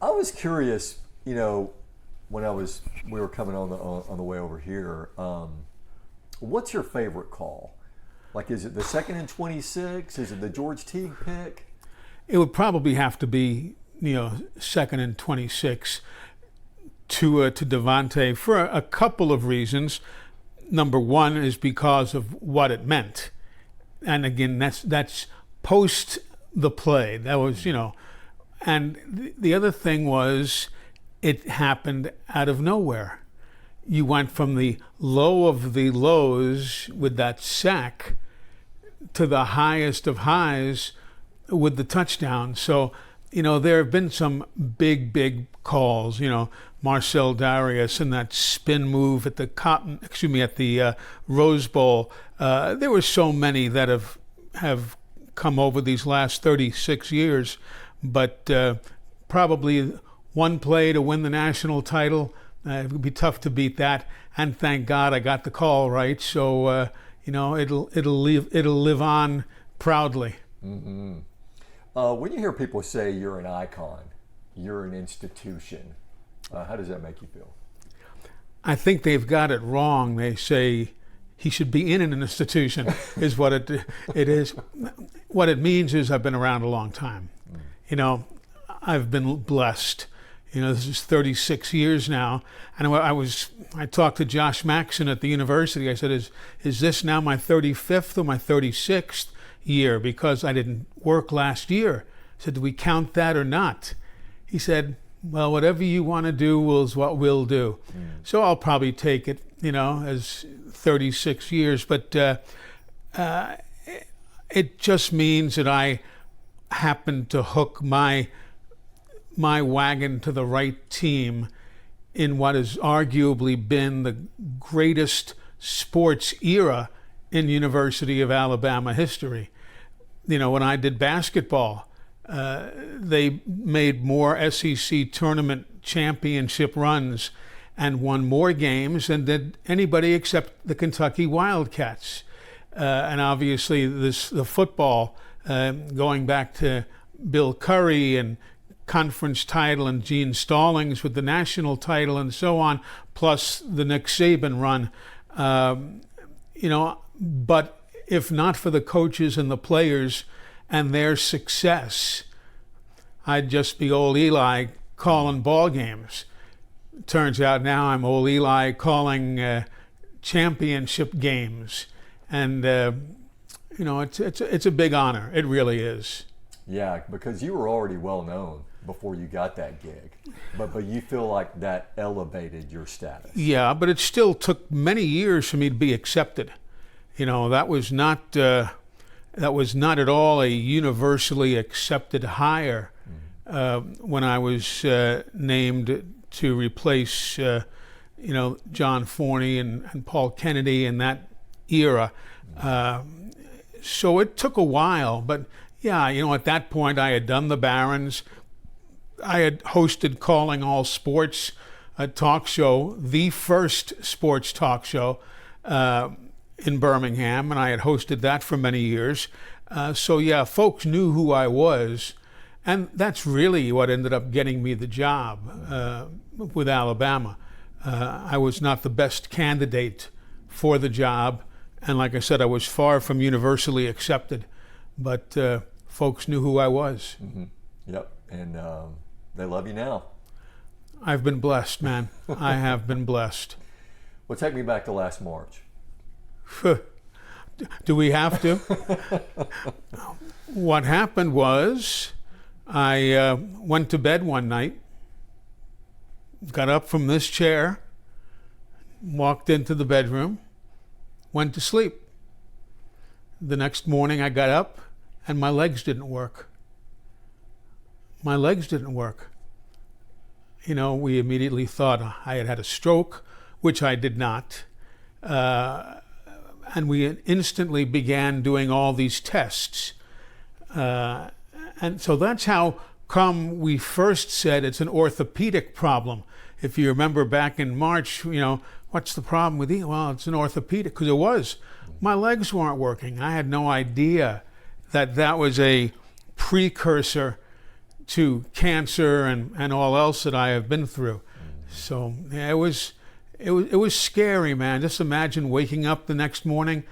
I was curious, when we were coming on the way over here. What's your favorite call? Like, is it the 2nd and 26? Is it the George Teague pick? It would probably have to be, 2nd and 26 to Devontae for a couple of reasons. Number one is because of what it meant, and again, that's post the play. That was, and the other thing was it happened out of nowhere. You went from the low of the lows with that sack to the highest of highs with the touchdown. So, there have been some big calls, Marcel Darius and that spin move at the Rose Bowl. There were so many that have come over these last 36 years, but probably one play to win the national title, it would be tough to beat that. And thank God I got the call right. So, it'll live on proudly. Mm-hmm. When you hear people say you're an icon, you're an institution, how does that make you feel? I think they've got it wrong. They say he should be in an institution is what it is. What it means is I've been around a long time. I've been blessed. This is 36 years now. And I talked to Josh Maxson at the university. I said, is this now my 35th or my 36th year? Because I didn't work last year. I said, do we count that or not? He said, well, whatever you want to do is what we'll do. So I'll probably take it, as 36 years. But it just means that I happened to hook my wagon to the right team in what has arguably been the greatest sports era in University of Alabama history. When I did basketball, they made more SEC tournament championship runs and won more games than did anybody except the Kentucky Wildcats. And obviously the football, going back to Bill Curry and conference title and Gene Stallings with the national title and so on, plus the Nick Saban run. But if not for the coaches and the players and their success, I'd just be old Eli calling ball games. Turns out now I'm old Eli calling championship games. And, it's a big honor. It really is. Yeah, because you were already well known before you got that gig, but you feel like that elevated your status. Yeah, but it still took many years for me to be accepted. That was not at all a universally accepted hire when I was named to replace John Forney and Paul Kennedy in that era. So it took a while, but yeah, at that point I had done the Barons. I had hosted Calling All Sports, a talk show, the first sports talk show in Birmingham, and I had hosted that for many years. So yeah, folks knew who I was, and that's really what ended up getting me the job with Alabama. I was not the best candidate for the job, and like I said, I was far from universally accepted, but folks knew who I was. Mm-hmm. Yep, and they love you now. I've been blessed, man. I have been blessed. Well, take me back to last March. Do we have to? What happened was I went to bed one night, got up from this chair, walked into the bedroom, went to sleep. The next morning I got up and my legs didn't work. My legs didn't work. We immediately thought I had had a stroke, which I did not. And we instantly began doing all these tests. And so that's how come we first said it's an orthopedic problem. If you remember back in March, what's the problem with you? Well, it's an orthopedic, because it was. My legs weren't working. I had no idea that was a precursor to cancer and all else that I have been through. So yeah, it was scary, man. Just imagine waking up the next morning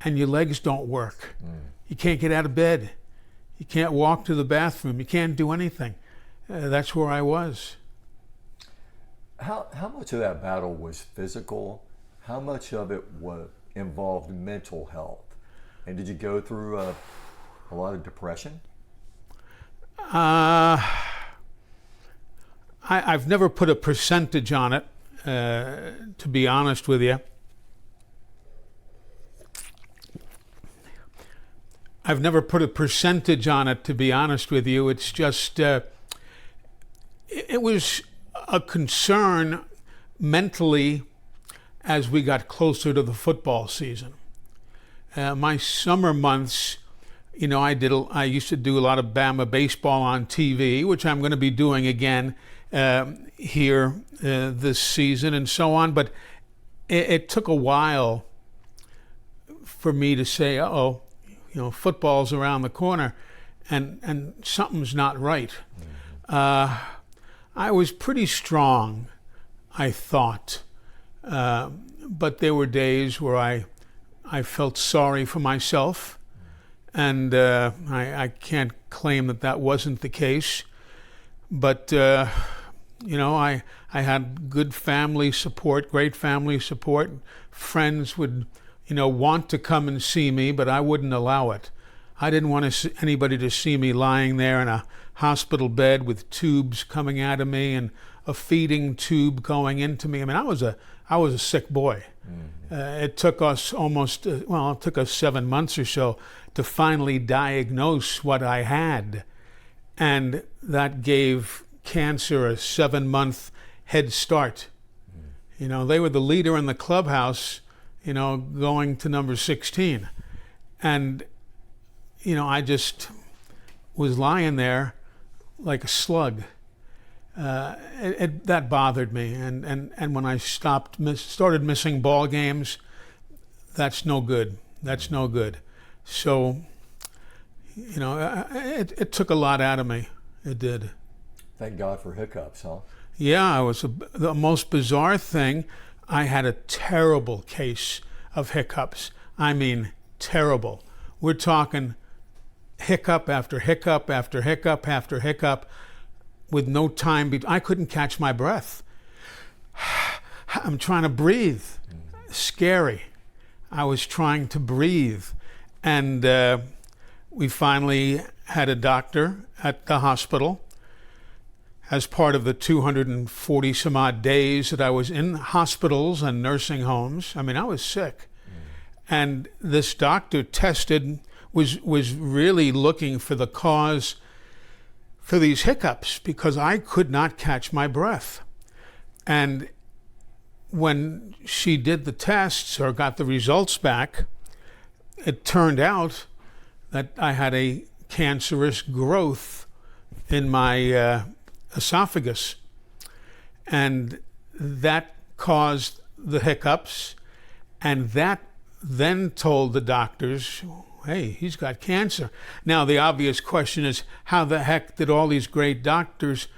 and your legs don't work. You can't get out of bed. You can't walk to the bathroom. You can't do anything. That's where I was. How much of that battle was physical? How much of it involved mental health? And did you go through a lot of depression? I've never put a percentage on it, to be honest with you. I've never put a percentage on it, to be honest with you. It's just, it was a concern mentally as we got closer to the football season. My summer months, you know, I used to do a lot of Bama baseball on TV, which I'm going to be doing again here this season and so on. But it took a while for me to say, uh-oh, you know, football's around the corner and something's not right. I was pretty strong, I thought. But there were days where I felt sorry for myself. And I can't claim that wasn't the case. But, you know, I had good family support, great family support. Friends would, you know, want to come and see me, but I wouldn't allow it. I didn't want anybody to see me lying there in a hospital bed with tubes coming out of me and a feeding tube going into me. I mean, I was a sick boy. It took us it took us 7 months or so to finally diagnose what I had. And that gave cancer a 7-month head start. You know, they were the leader in the clubhouse, you know, going to number 16. And, you know, I just was lying there like a slug. That bothered me. And when I started missing ball games, that's no good. That's no good. So, you know, it took a lot out of me. It did. Thank God for hiccups, huh? Yeah, it was the most bizarre thing. I had a terrible case of hiccups. I mean, terrible. We're talking hiccup after hiccup after hiccup after hiccup with no time. I couldn't catch my breath. I'm trying to breathe. Scary. I was trying to breathe. And we finally had a doctor at the hospital as part of the 240 some odd days that I was in hospitals and nursing homes. I mean, I was sick. And this doctor was really looking for the cause for these hiccups because I could not catch my breath. And when she did the tests or got the results back, it turned out that I had a cancerous growth in my esophagus. And that caused the hiccups. And that then told the doctors, hey, he's got cancer. Now, the obvious question is, how the heck did all these great doctors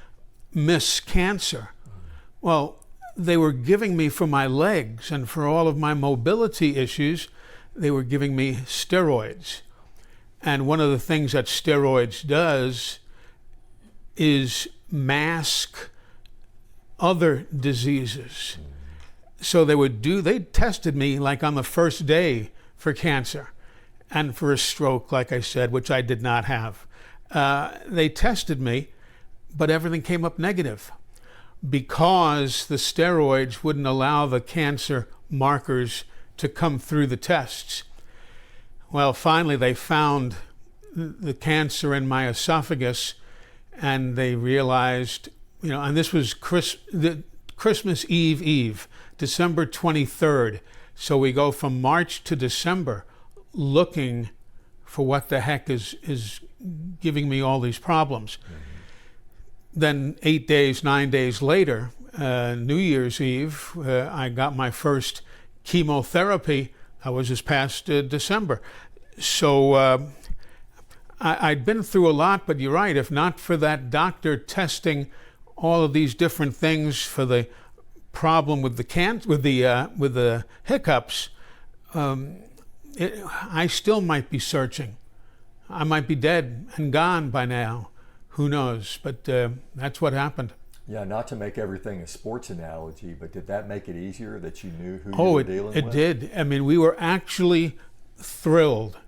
miss cancer? Well, they were giving me for my legs and for all of my mobility issues, they were giving me steroids. And one of the things that steroids does is mask other diseases. So they tested me like on the first day for cancer and for a stroke, like I said, which I did not have. They tested me, but everything came up negative because the steroids wouldn't allow the cancer markers to come through the tests. Well, finally they found the cancer in my esophagus, and they realized, you know, and this was Christmas Eve, December 23rd. So we go from March to December looking for what the heck is giving me all these problems. Then 9 days later, New Year's Eve, I got my first chemotherapy. I was this past December. So I'd been through a lot, but you're right. If not for that doctor testing all of these different things for the problem with the hiccups, I still might be searching. I might be dead and gone by now. Who knows? But that's what happened. Yeah, not to make everything a sports analogy, but did that make it easier that you knew who you Oh, were dealing with? it did. I mean, we were actually thrilled.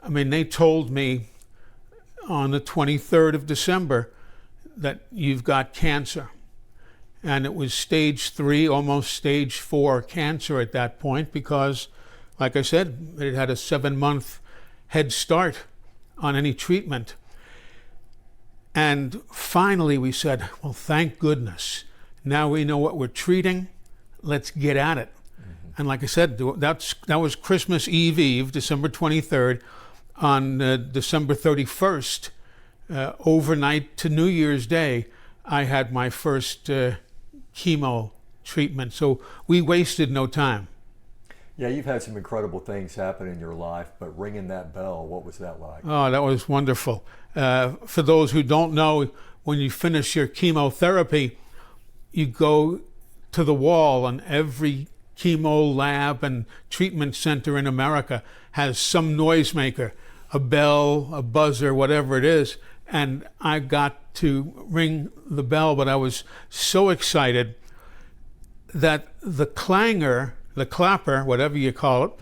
I mean, they told me on the 23rd of December that you've got cancer. And it was stage 3, almost stage 4 cancer at that point because, like I said, it had a 7-month head start on any treatment. And finally we said, well, thank goodness. Now we know what we're treating. Let's get at it. Mm-hmm. And like I said, that was Christmas Eve, December 23rd. On December 31st, overnight to New Year's Day, I had my first chemo treatment. So we wasted no time. Yeah, you've had some incredible things happen in your life, but ringing that bell, what was that like? Oh, that was wonderful. For those who don't know, when you finish your chemotherapy, you go to the wall, and every chemo lab and treatment center in America has some noisemaker, a bell, a buzzer, whatever it is. And I got to ring the bell, but I was so excited that the clanger, the clapper, whatever you call it,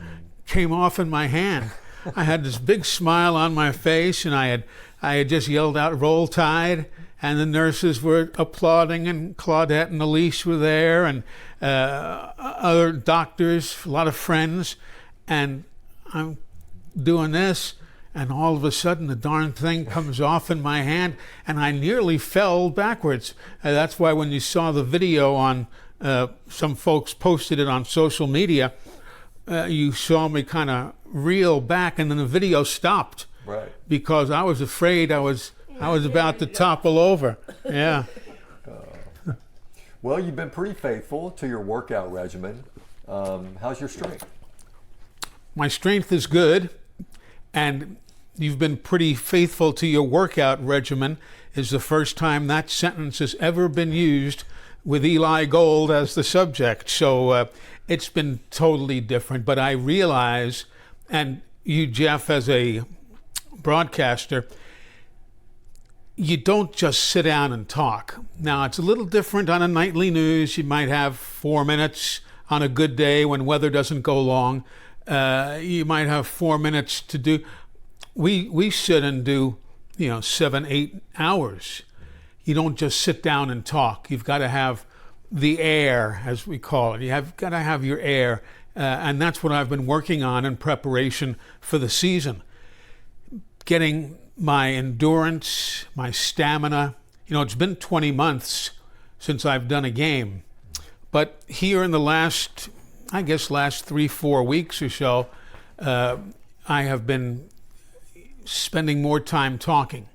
came off in my hand. I had this big smile on my face, and I had just yelled out, "Roll Tide," and the nurses were applauding, and Claudette and Elise were there, and other doctors, a lot of friends, and I'm doing this, and all of a sudden the darn thing comes off in my hand, and I nearly fell backwards. That's why when you saw the video on, some folks posted it on social media, you saw me kind of reel back, and then the video stopped. Right. Because I was afraid I was about to topple over. Yeah. Well, you've been pretty faithful to your workout regimen. How's your strength? My strength is good, and you've been pretty faithful to your workout regimen is the first time that sentence has ever been used with Eli Gold as the subject. So it's been totally different. But I realize, and you, Jeff, as a broadcaster, you don't just sit down and talk. Now, it's a little different on a nightly news. You might have 4 minutes on a good day when weather doesn't go long. You might have 4 minutes to do. We sit and do, 7, 8 hours. You don't just sit down and talk. You've got to have the air, as we call it. You've got to have your air. And that's what I've been working on in preparation for the season. Getting my endurance, my stamina. It's been 20 months since I've done a game. But here in the last 3-4 weeks or so, I have been spending more time talking.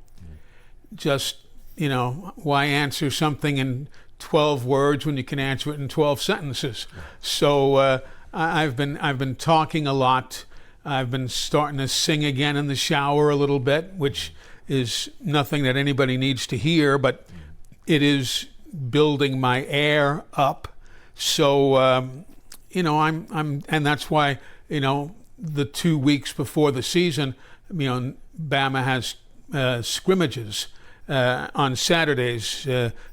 Just, why answer something in 12 words when you can answer it in 12 sentences? So I've been talking a lot. I've been starting to sing again in the shower a little bit, which is nothing that anybody needs to hear, but it is building my air up. So, I'm, and that's why, the 2 weeks before the season, Bama has scrimmages on Saturdays,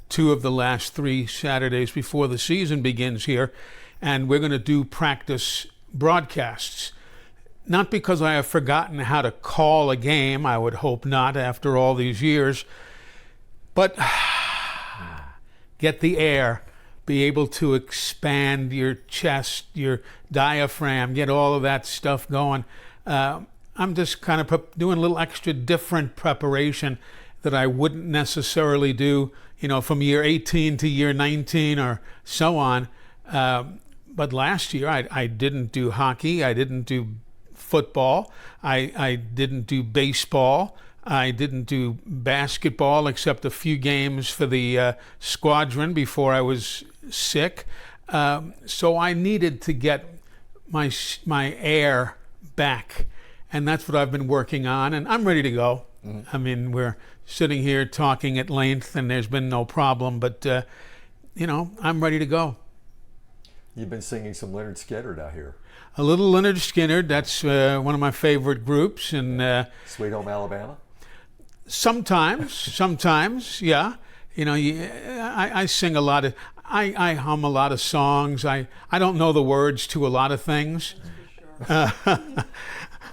2 of the last 3 Saturdays before the season begins here, and we're going to do practice broadcasts. Not because I have forgotten how to call a game, I would hope not after all these years, but get the air, be able to expand your chest, your diaphragm, get all of that stuff going. I'm just kind of doing a little extra different preparation that I wouldn't necessarily do, from year 18 to year 19 or so on. But last year I didn't do hockey, I didn't do football, I didn't do baseball, I didn't do basketball except a few games for the squadron before I was sick. So I needed to get my air back, and that's what I've been working on, and I'm ready to go. I mean, we're sitting here talking at length, and there's been no problem, but, I'm ready to go. You've been singing some Leonard Skinner out here. A little Leonard Skinner, that's one of my favorite groups, and Sweet Home Alabama? sometimes, yeah. I sing a lot of, I hum a lot of songs. I don't know the words to a lot of things.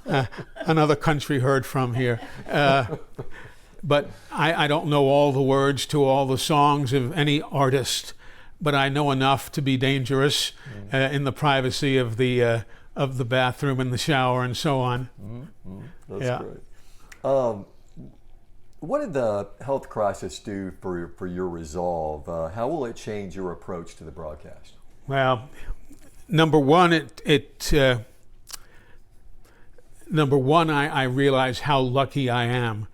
Another country heard from here. But I don't know all the words to all the songs of any artist, but I know enough to be dangerous in the privacy of the bathroom and the shower and so on. That's great. What did the health crisis do for your resolve? How will it change your approach to the broadcast? Well, number one, I realize how lucky I am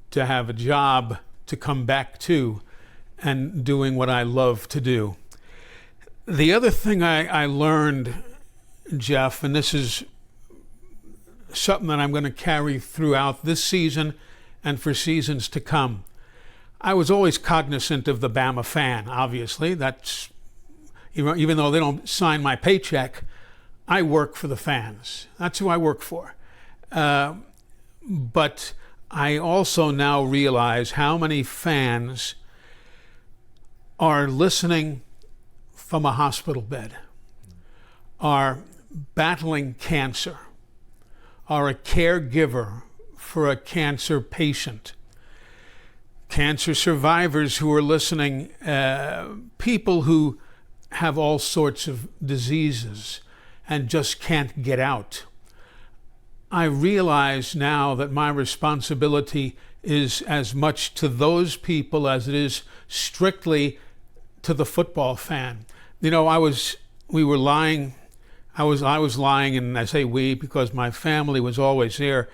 to have a job to come back to and doing what I love to do. The other thing I learned, Jeff, and this is something that I'm going to carry throughout this season and for seasons to come. I was always cognizant of the Bama fan, obviously. That's, even though they don't sign my paycheck, I work for the fans. That's who I work for. But I also now realize how many fans are listening from a hospital bed, are battling cancer, are a caregiver for a cancer patient, cancer survivors who are listening, people who have all sorts of diseases and just can't get out. I realize now that my responsibility is as much to those people as it is strictly to the football fan. I was lying, and I say we because my family was always there.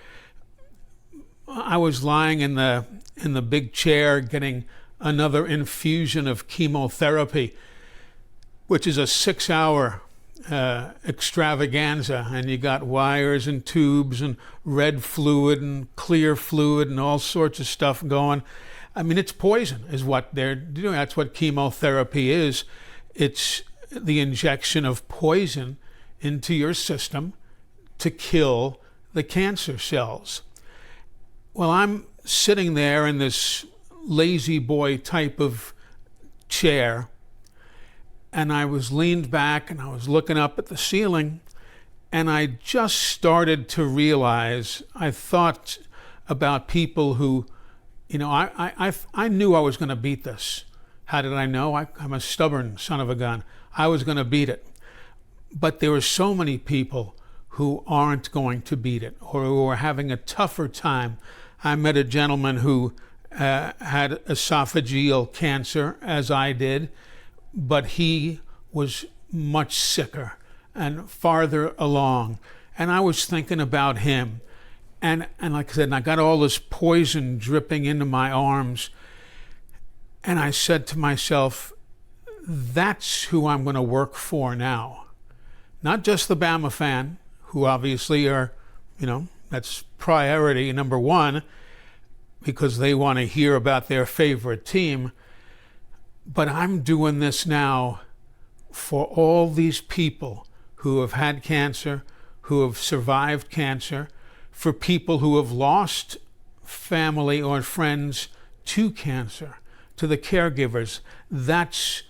I was lying in the big chair getting another infusion of chemotherapy, which is a 6-hour extravaganza, and you got wires and tubes and red fluid and clear fluid and all sorts of stuff going. I mean, it's poison is what they're doing. That's what chemotherapy is. It's the injection of poison into your system to kill the cancer cells. Well, I'm sitting there in this lazy boy type of chair, and I was leaned back and I was looking up at the ceiling, and I just started to realize, I thought about people who, I knew I was going to beat this. How did I know? I'm a stubborn son of a gun. I was going to beat it. But there were so many people who aren't going to beat it or who are having a tougher time. I met a gentleman who had esophageal cancer, as I did, but he was much sicker and farther along. And I was thinking about him. And like I said, I got all this poison dripping into my arms. And I said to myself, that's who I'm going to work for now. Not just the Bama fan, who obviously are, that's priority number one, because they want to hear about their favorite team. But I'm doing this now for all these people who have had cancer, who have survived cancer, for people who have lost family or friends to cancer, to the caregivers. That's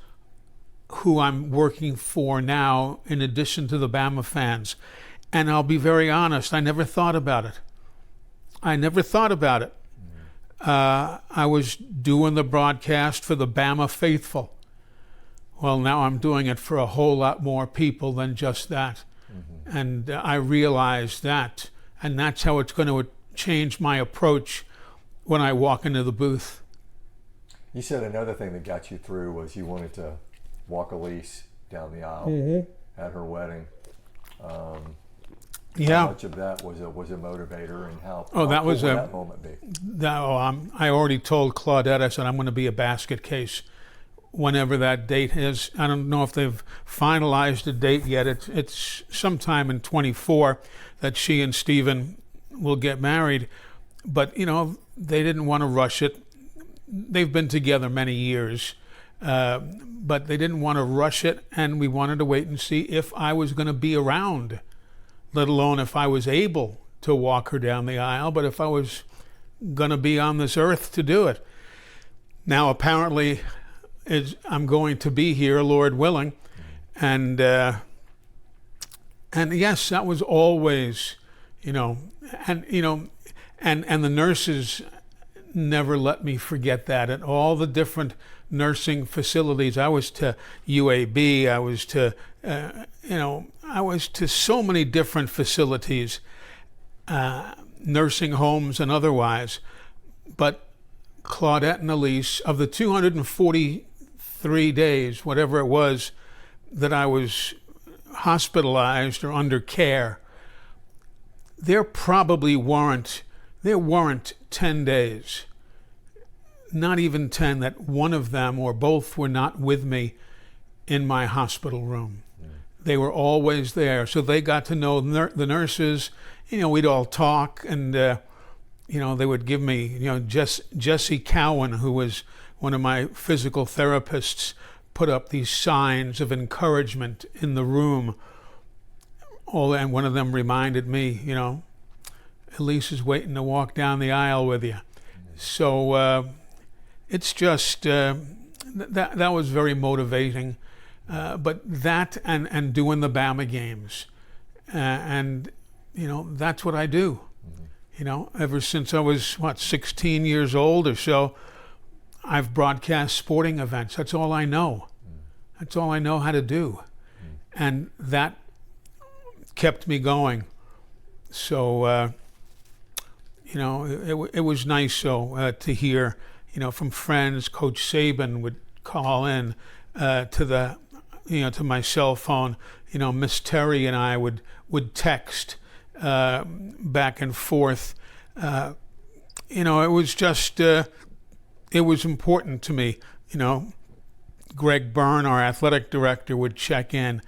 who I'm working for now, in addition to the Bama fans. And I'll be very honest, I never thought about it. I was doing the broadcast for the Bama faithful. Well, now I'm doing it for a whole lot more people than just that. Mm-hmm. And I realized that. And that's how it's going to change my approach when I walk into the booth. You said another thing that got you through was you wanted to walk Elise down the aisle at her wedding. How much of that was a motivator, and how cool would that moment be? I already told Claudette, I said I'm going to be a basket case whenever that date is. I don't know if they've finalized the date yet. It's sometime in 24 that she and Stephen we'll get married. But, they didn't want to rush it. They've been together many years, but they didn't want to rush it, and we wanted to wait and see if I was going to be around, let alone if I was able to walk her down the aisle, but if I was going to be on this earth to do it. Now, apparently, I'm going to be here, Lord willing, and yes, that was always, and the nurses never let me forget that. At all the different nursing facilities, I was to UAB, I was to so many different facilities, nursing homes and otherwise. But Claudette and Elise, of the 243 days, whatever it was, that I was hospitalized or under care, there weren't 10 days, not even 10, that one of them or both were not with me in my hospital room. They were always there. So they got to know the nurses. We'd all talk, and they would give me, Jesse Cowan, who was one of my physical therapists, put up these signs of encouragement in the room. And one of them reminded me, Elise is waiting to walk down the aisle with you. So it's just, that was very motivating. But that and doing the Bama games. That's what I do. Ever since I was, 16 years old or so, I've broadcast sporting events. That's all I know. That's all I know how to do. And that kept me going. So, it was nice to hear, from friends. Coach Saban would call in to my cell phone. Miss Terry and I would text back and forth. It was just, it was important to me. Greg Byrne, our athletic director, would check in.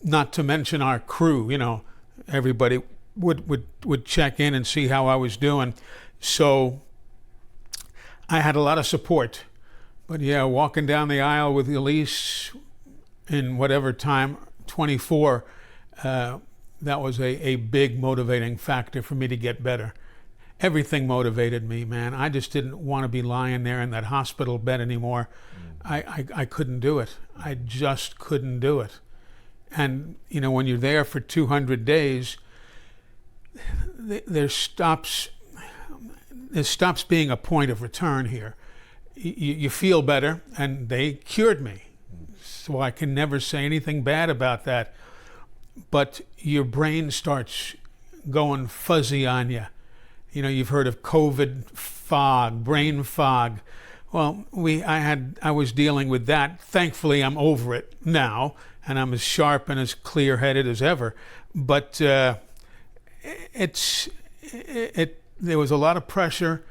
Not to mention our crew. Everybody would check in and see how I was doing. So I had a lot of support. But yeah, walking down the aisle with Elise in whatever time, 24, that was a big motivating factor for me to get better. Everything motivated me, man. I just didn't want to be lying there in that hospital bed anymore. I couldn't do it. I just couldn't do it. And, when you're there for 200 days, there stops being a point of return here. You feel better, and they cured me. So I can never say anything bad about that. But your brain starts going fuzzy on you. You've heard of COVID fog, brain fog. Well, I was dealing with that. Thankfully, I'm over it now, and I'm as sharp and as clear-headed as ever. But there was a lot of pressure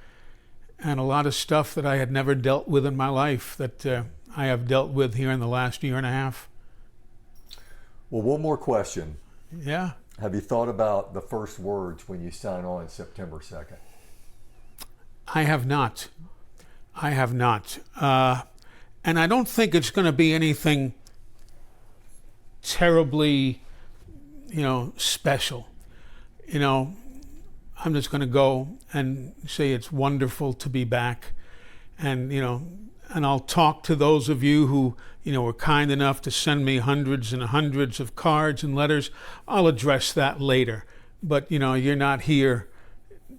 and a lot of stuff that I had never dealt with in my life that I have dealt with here in the last year and a half. Well, one more question. Yeah. Have you thought about the first words when you sign on September 2nd? I have not. And I don't think it's going to be anything terribly, special. I'm just going to go and say it's wonderful to be back. And, and I'll talk to those of you who, were kind enough to send me hundreds and hundreds of cards and letters. I'll address that later. But, you're not here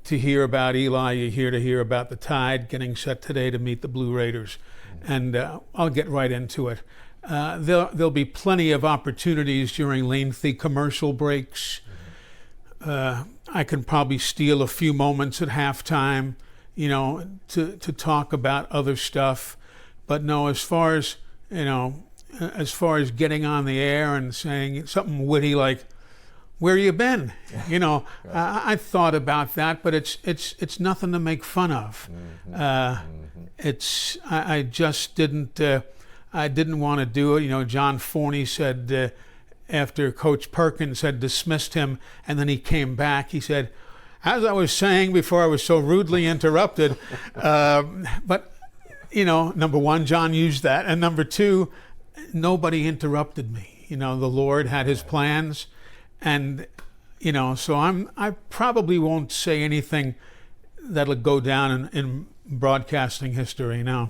to hear about Eli. You're here to hear about the Tide getting set today to meet the Blue Raiders. And I'll get right into it. There'll be plenty of opportunities during lengthy commercial breaks. I can probably steal a few moments at halftime, to talk about other stuff. But no, as far as getting on the air and saying something witty like, "Where you been?" I thought about that, but it's nothing to make fun of. I just didn't want to do it. John Forney said after Coach Perkins had dismissed him and then he came back, he said, as I was saying before I was so rudely interrupted, but number one, John used that, and number two, nobody interrupted me. The Lord had His plans, and so I probably won't say anything that'll go down in broadcasting history now.